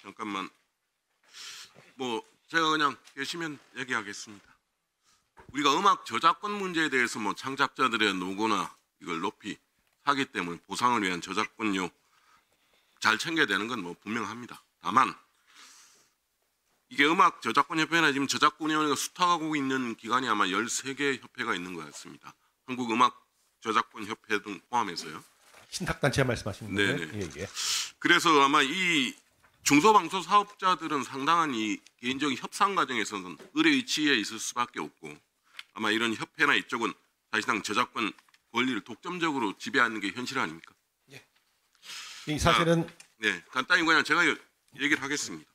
잠깐만. 뭐 제가 그냥 계시면 얘기하겠습니다. 우리가 음악 저작권 문제에 대해서 뭐 창작자들의 노고나 이걸 높이 하기 때문에 보상을 위한 저작권료 잘 챙겨야 되는 건 뭐 분명합니다. 다만 이게 음악 저작권 협회나 지금 저작권위원회가 수탁하고 있는 기관이 아마 13개 협회가 있는 것 같습니다. 한국 음악 저작권 협회 등 포함해서요. 신탁단체 말씀하시는 거예요? 네네. 예, 예. 그래서 아마 이 중소방송 사업자들은 상당한 이 개인적인 협상 과정에서는 의뢰의치에 있을 수밖에 없고 아마 이런 협회나 이쪽은 사실상 저작권 권리를 독점적으로 지배하는 게 현실 아닙니까? 예. 이 사실은 네, 간단히 그냥 제가 얘기를 하겠습니다.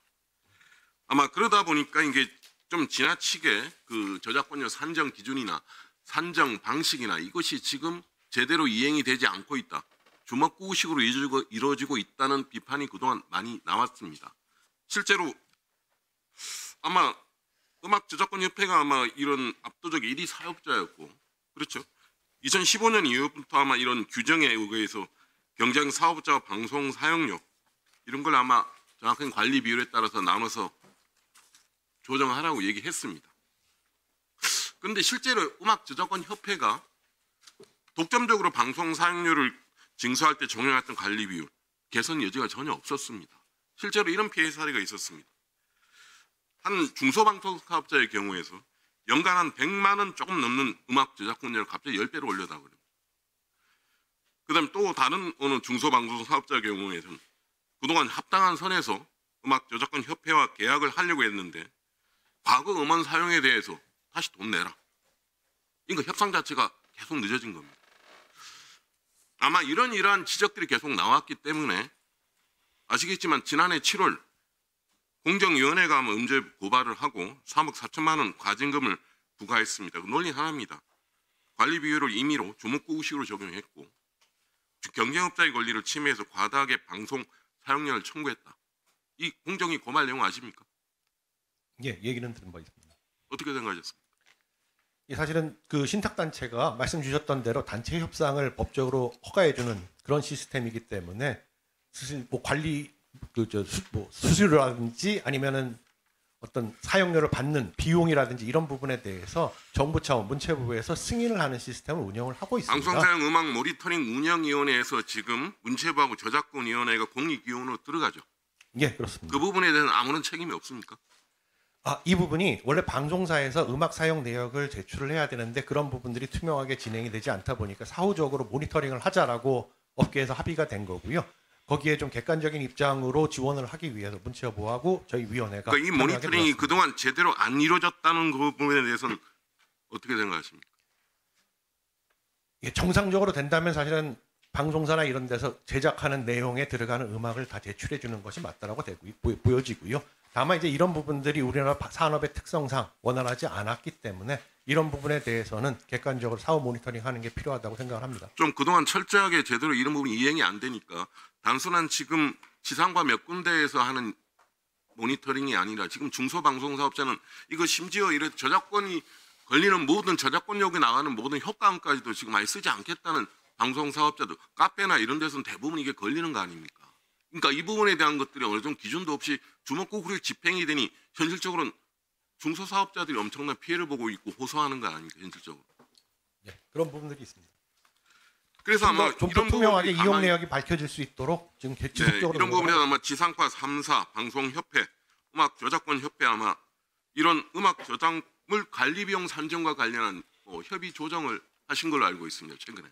아마 그러다 보니까 이게 좀 지나치게 그 저작권료 산정 기준이나 산정 방식이나 이것이 지금 제대로 이행이 되지 않고 있다. 주먹구구식으로 이루어지고 있다는 비판이 그동안 많이 나왔습니다. 실제로 아마 음악저작권협회가 아마 이런 압도적 1위 사업자였고 그렇죠. 2015년 이후부터 아마 이런 규정에 의해서 경쟁 사업자와 방송 사용료 이런 걸 아마 정확한 관리 비율에 따라서 나눠서 조정하라고 얘기했습니다. 그런데 실제로 음악저작권협회가 독점적으로 방송 사용료를 징수할 때 적용했던 관리 비율 개선 여지가 전혀 없었습니다. 실제로 이런 피해 사례가 있었습니다. 한 중소방송 사업자의 경우에서 연간 한 100만 원 조금 넘는 음악 저작권료를 갑자기 10배로 올려다 그래요. 그다음 또 다른 어느 중소방송 사업자의 경우에는 그동안 합당한 선에서 음악 저작권 협회와 계약을 하려고 했는데 과거 음원 사용에 대해서 다시 돈 내라. 그러니까 협상 자체가 계속 늦어진 겁니다. 아마 이러한 지적들이 계속 나왔기 때문에 아시겠지만 지난해 7월 공정위원회가 음죄 고발을 하고 3억 4천만 원 과징금을 부과했습니다. 그 논리 하나입니다. 관리 비율을 임의로 주먹구구식으로 적용했고 경쟁업자의 권리를 침해해서 과다하게 방송 사용료를 청구했다. 이 공정위 고발 내용 아십니까? 예, 얘기는 들은 바 있습니다. 어떻게 생각하셨습니까? 예, 사실은 그 신탁단체가 말씀 주셨던 대로 단체 협상을 법적으로 허가해주는 그런 시스템이기 때문에 사실 뭐 관리 수수료라든지 아니면은 어떤 사용료를 받는 비용이라든지 이런 부분에 대해서 정부 차원 문체부에서 승인을 하는 시스템을 운영을 하고 있습니다. 방송사용 음악 모니터링 운영위원회에서 지금 문체부하고 저작권위원회가 공익위원으로 들어가죠. 예, 그렇습니다. 그 부분에 대해서는 아무런 책임이 없습니까? 이 부분이 원래 방송사에서 음악 사용 내역을 제출을 해야 되는데 그런 부분들이 투명하게 진행이 되지 않다 보니까 사후적으로 모니터링을 하자라고 업계에서 합의가 된 거고요. 거기에 좀 객관적인 입장으로 지원을 하기 위해서 문체부하고 저희 위원회가 그러니까 이 모니터링이 그동안 제대로 안 이루어졌다는 그 부분에 대해서는 어떻게 생각하십니까? 예, 정상적으로 된다면 사실은 방송사나 이런 데서 제작하는 내용에 들어가는 음악을 다 제출해 주는 것이 맞다라고 보여지고요. 다만 이제 이런 부분들이 우리나라 산업의 특성상 원활하지 않았기 때문에 이런 부분에 대해서는 객관적으로 사후 모니터링하는 게 필요하다고 생각을 합니다. 좀 그동안 철저하게 제대로 이런 부분이 이행이 안 되니까 단순한 지금 지상파 몇 군데에서 하는 모니터링이 아니라 지금 중소방송사업자는 이거 심지어 이런 저작권이 걸리는 모든 저작권료가 나가는 모든 효과음까지도 지금 많이 쓰지 않겠다는 방송사업자들 카페나 이런 데서는 대부분 이게 걸리는 거 아닙니까? 그러니까 이 부분에 대한 것들이 어느 정도 기준도 없이 주먹구구로 집행이 되니 현실적으로는 중소사업자들이 엄청난 피해를 보고 있고 호소하는 거 아닙니까? 현실적으로. 네, 그런 부분들이 있습니다. 그래서 아마 좀 더 투명하게 이용 내역이 밝혀질 수 있도록 지금 지속적으로 이런 부분에서 아마 지상파 3사, 방송협회, 음악저작권협회 아마 이런 음악 저작물 관리 비용 산정과 관련한 협의 조정을 하신 걸로 알고 있습니다. 최근에.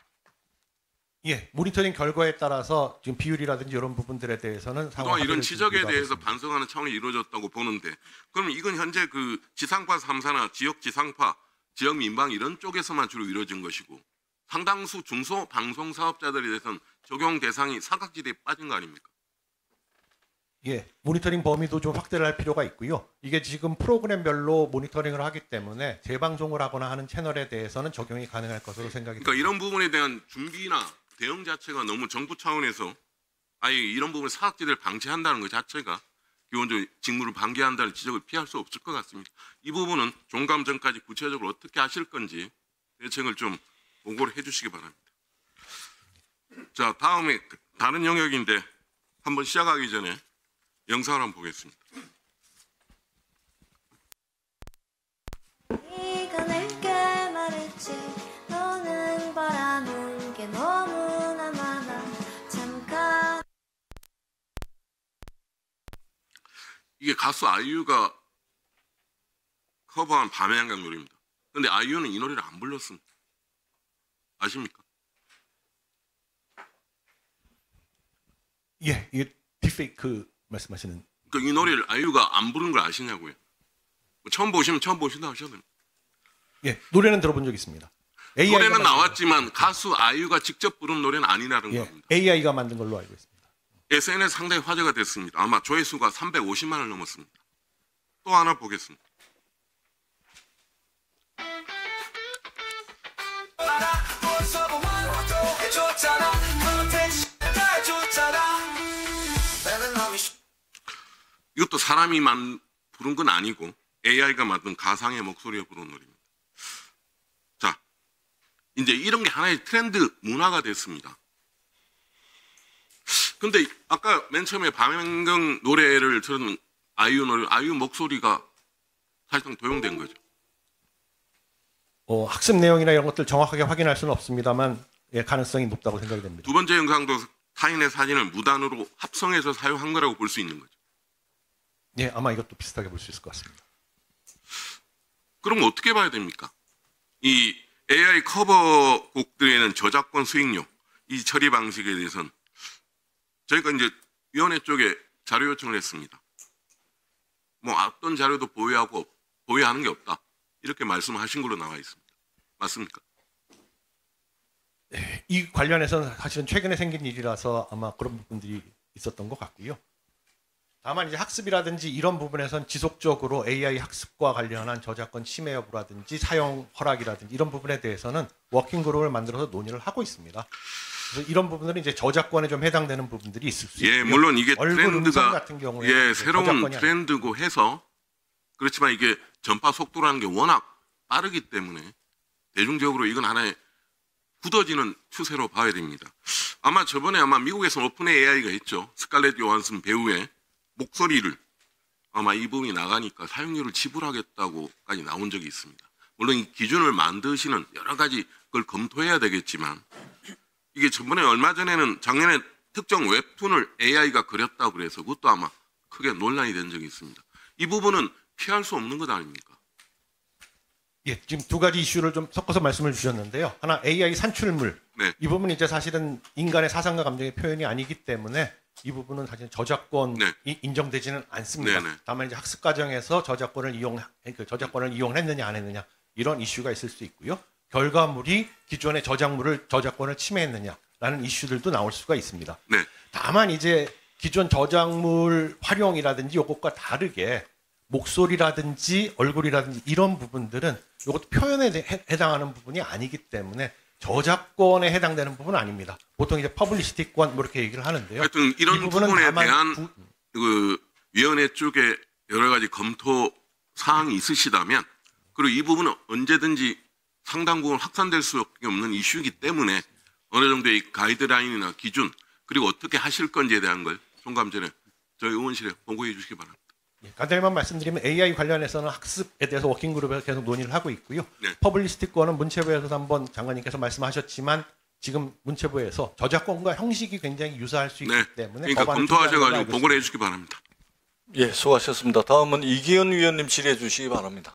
예, 모니터링 결과에 따라서 지금 비율이라든지 이런 부분들에 대해서는 그동안 이런 지적에 대해서 반성하는 차원이 이루어졌다고 보는데 그럼 이건 현재 그 지상파 3사나 지역 지상파, 지역 민방 이런 쪽에서만 주로 이루어진 것이고 상당수 중소 방송 사업자들에 대해서는 적용 대상이 사각지대에 빠진 거 아닙니까? 예, 모니터링 범위도 좀 확대를 할 필요가 있고요. 이게 지금 프로그램별로 모니터링을 하기 때문에 재방송을 하거나 하는 채널에 대해서는 적용이 가능할 것으로 생각이 됩니다. 그러니까 이런 부분에 대한 준비나 대응 자체가 너무 정부 차원에서 아예 이런 부분을 사각지대를 방치한다는 것 자체가 기본적으로 직무를 방기한다는 지적을 피할 수 없을 것 같습니다. 이 부분은 종감 전까지 구체적으로 어떻게 하실 건지 대책을 좀 보고를 해주시기 바랍니다. 자, 다음에 다른 영역인데 한번 시작하기 전에 영상을 한번 보겠습니다. 네가 내게 말했지 너는 바라는 게 너무나 많아 잠깐 이게 가수 아이유가 커버한 밤의 한강 노래입니다. 근데 아이유는 이 노래를 안 불렀습니다. 아십니까? 예, 이게 딥페이크 말씀하시는. 그러니까 이 노래를 아이유가 안 부른 걸 아시냐고요. 뭐 처음 보시면 처음 보신다 하셔도 됩니다. 예, 노래는 들어본 적 있습니다. AI가 노래는 만든 나왔지만 가수 아이유가 직접 부른 노래는 아니라는 예, 겁니다. AI가 만든 걸로 알고 있습니다. SNS 상당히 화제가 됐습니다. 아마 조회수가 350만을 넘었습니다. 또 하나 보겠습니다. 이것도 사람이 부른 건 아니고 AI가 만든 가상의 목소리에 부른 노래입니다. 자, 이제 이런 게 하나의 트렌드 문화가 됐습니다. 근데 아까 맨 처음에 밤행경 노래를 들은 아이유 목소리가 사실상 도용된 거죠. 학습 내용이나 이런 것들 정확하게 확인할 수는 없습니다만 예, 가능성이 높다고 생각이 됩니다. 두 번째 영상도 타인의 사진을 무단으로 합성해서 사용한 거라고 볼 수 있는 거죠. 예, 아마 이것도 비슷하게 볼 수 있을 것 같습니다. 그럼 어떻게 봐야 됩니까? 이 AI 커버 곡들에는 저작권 수익료, 이 처리 방식에 대해서는 저희가 이제 위원회 쪽에 자료 요청을 했습니다. 뭐 어떤 자료도 보유하는 게 없다. 이렇게 말씀하신 걸로 나와 있습니다. 맞습니까? 이 관련해서는 사실은 최근에 생긴 일이라서 아마 그런 부분들이 있었던 것 같고요. 다만 이제 학습이라든지 이런 부분에선 지속적으로 AI 학습과 관련한 저작권 침해 여부라든지 사용 허락이라든지 이런 부분에 대해서는 워킹 그룹을 만들어서 논의를 하고 있습니다. 그래서 이런 부분들은 이제 저작권에 좀 해당되는 부분들이 있을 수 있고요. 예, 물론 이게 얼굴 음성 트렌드가 같은 경우에 예, 새로운 트렌드고 해서 그렇지만 이게 전파 속도라는 게 워낙 빠르기 때문에 대중적으로 이건 하나의 굳어지는 추세로 봐야 됩니다. 아마 저번에 미국에서 오픈 AI가 했죠. 스칼렛 요한슨 배우의 목소리를 아마 이 부분이 나가니까 사용료를 지불하겠다고까지 나온 적이 있습니다. 물론 이 기준을 만드시는 여러 가지 걸 검토해야 되겠지만 이게 저번에 얼마 전에는 작년에 특정 웹툰을 AI가 그렸다고 그래서 그것도 아마 크게 논란이 된 적이 있습니다. 이 부분은 피할 수 없는 것 아닙니까? 예, 지금 두 가지 이슈를 좀 섞어서 말씀을 주셨는데요. 하나 AI 산출물. 네. 이 부분은 이제 사실은 인간의 사상과 감정의 표현이 아니기 때문에 이 부분은 사실 저작권이 네. 인정되지는 않습니다. 네네. 다만 이제 학습 과정에서 저작권을 이용했느냐 안 했느냐 이런 이슈가 있을 수 있고요. 결과물이 기존의 저작권을 침해했느냐라는 이슈들도 나올 수가 있습니다. 네. 다만 이제 기존 저작물 활용이라든지 이것과 다르게 목소리라든지 얼굴이라든지 이런 부분들은 이것도 표현에 해당하는 부분이 아니기 때문에 저작권에 해당되는 부분은 아닙니다. 보통 이제 퍼블리시티권 뭐 이렇게 얘기를 하는데요. 하여튼 이런 부분은 부분에 다만 대한 그 위원회 쪽에 여러 가지 검토 사항이 있으시다면 그리고 이 부분은 언제든지 상당 부분 확산될 수밖에 없는 이슈이기 때문에 어느 정도의 가이드라인이나 기준 그리고 어떻게 하실 건지에 대한 걸 종감 전에 저희 의원실에 보고해 주시기 바랍니다. 간단히만 말씀드리면 AI 관련해서는 학습에 대해서 워킹그룹에서 계속 논의를 하고 있고요. 네. 퍼블리시티권은 문체부에서도 한번 장관님께서 말씀하셨지만 지금 문체부에서 저작권과 형식이 굉장히 유사할 수 있기 네. 때문에 그러니까 법안을 준비하는 걸로 검토하셔가지고 알고 보고를 해주시기 바랍니다. 예, 수고하셨습니다. 다음은 이기현 위원님 질의해 주시기 바랍니다.